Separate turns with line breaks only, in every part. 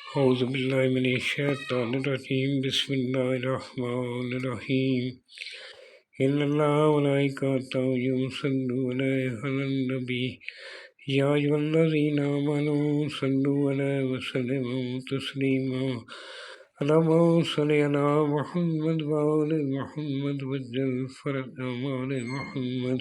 أعوذ بالله من الشيطان الرجيم بسم الله الرحمن الرحيم إن الله وملائكته يصلون على النبي يا أيها الذين آمنوا صلوا عليه وسلموا تسليما اللهم صل على محمد وآل محمد وجل فرج آل محمد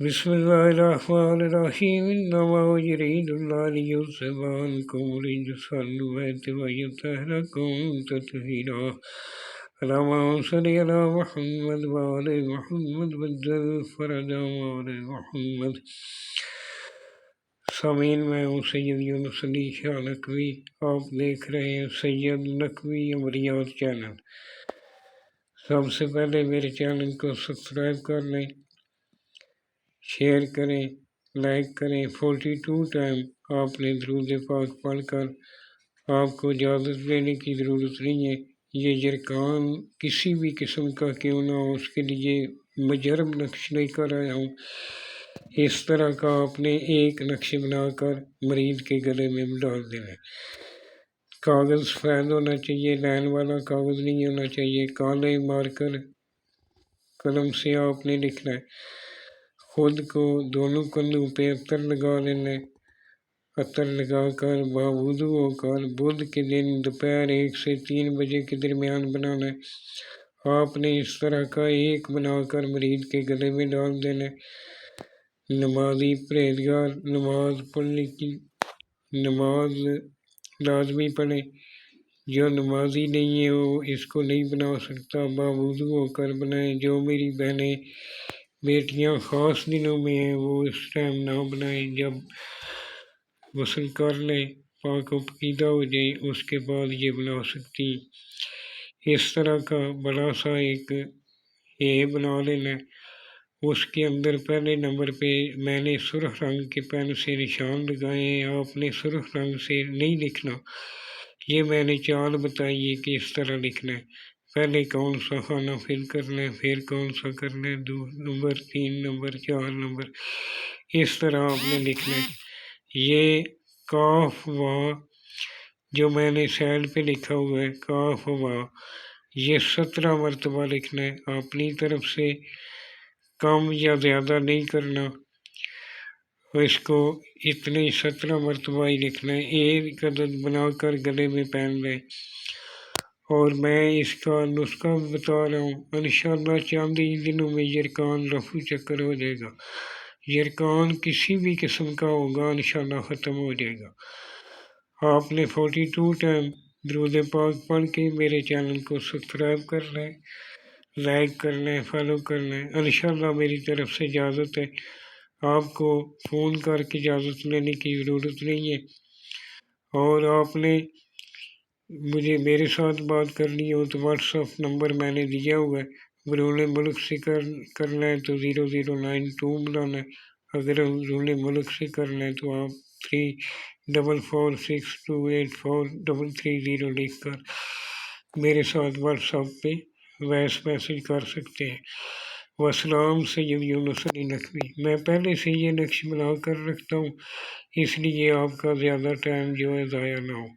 بسم الله الرحمن الرحيم إنما يريد الله ليذهب عنكم رجس البيت ويطهركم تطهيرا اللهم صل على محمد وآل محمد وجل فرج آل محمد سامعین، میں ہوں سید یونس علی شاہ نقوی۔ آپ دیکھ رہے ہیں سید نقوی عمریات چینل۔ سب سے پہلے میرے چینل کو سبسکرائب کر لیں، شیئر کریں، لائک کریں۔ 42 ٹائم آپ نے درود پاک پڑھ کر آپ کو اجازت لینے کی ضرورت نہیں ہے۔ یہ یرکان کسی بھی قسم کا کیوں نہ ہو، اس کے لیے مجرب نقش لے کر آیا ہوں۔ اس طرح کا آپ نے ایک نقش بنا کر مریض کے گلے میں ڈال دینا ہے۔ کاغذ سفید ہونا چاہیے، لائن والا کاغذ نہیں ہونا چاہیے۔ کالے مارکر قلم سے آپ نے لکھنا ہے۔ خود کو دونوں کندھوں پہ عطر لگا لینا ہے۔ عطر لگا کر باوضو ہو کر بدھ کے دن دوپہر 1 سے 3 بجے کے درمیان بنانا ہے۔ آپ نے اس طرح کا ایک بنا کر مریض کے گلے میں ڈال دینا ہے۔ نمازی پرہیزگار نماز پڑھنے کی نماز لازمی پڑھیں۔ جو نمازی نہیں ہے وہ اس کو نہیں بنا سکتا، باوضو ہو کر بنائیں۔ جو میری بہنیں بیٹیاں خاص دنوں میں ہیں وہ اس ٹائم نہ بنائیں، جب غسل کر لیں، پاک و پاکیزہ ہو جائیں، اس کے بعد یہ بنا سکتی ہیں۔ اس طرح کا بڑا سا ایک بنا لینا ہے۔ اس کے اندر پہلے نمبر پہ میں نے سرخ رنگ کے پین سے نشان لگائے ہیں۔ آپ نے سرخ رنگ سے نہیں لکھنا، یہ میں نے چال بتائی ہے کہ اس طرح لکھنا ہے۔ پہلے کون سا خانہ فل کرنا ہے، پھر کون سا کرنا ہے، 2 نمبر، 3 نمبر، 4 نمبر، اس طرح آپ نے لکھنا ہے۔ یہ کاف وا جو میں نے سائڈ پہ لکھا ہوا ہے، کاف وا، یہ 17 مرتبہ لکھنا ہے۔ اپنی طرف سے کم یا زیادہ نہیں کرنا، اس کو اتنے 17 مرتبہ ہی لکھنا ہے۔ ایک عدد بنا کر گلے میں پہن لیں۔ اور میں اس کا نسخہ بتا رہا ہوں، انشاءاللہ چاند ہی دنوں میں یرکان رفو چکر ہو جائے گا۔ یرکان کسی بھی قسم کا ہوگا انشاءاللہ ختم ہو جائے گا۔ آپ نے 42 ٹائم درود پاک پڑھ کے میرے چینل کو سبسکرائب کر لیں، لائک کر لیں، فالو کر لیں۔ انشاءاللہ میری طرف سے اجازت ہے، آپ کو فون کر کے اجازت لینے کی ضرورت نہیں ہے۔ اور آپ نے مجھے میرے ساتھ بات کرنی ہو تو واٹس ایپ نمبر میں نے دیا ہوا ہے۔ بیرون ملک سے کرنا ہے تو 0092 بلانا ہے۔ اگر بیرون ملک سے کرنا ہے تو آپ 3446284330 لکھ کر میرے ساتھ واٹس ایپ پہ وائس میسیج کر سکتے ہیں۔ والسلام، سید یونس علی نقوی۔ میں پہلے سے یہ نقش بنا کر رکھتا ہوں، اس لیے آپ کا زیادہ ٹائم جو ہے ضائع نہ ہو۔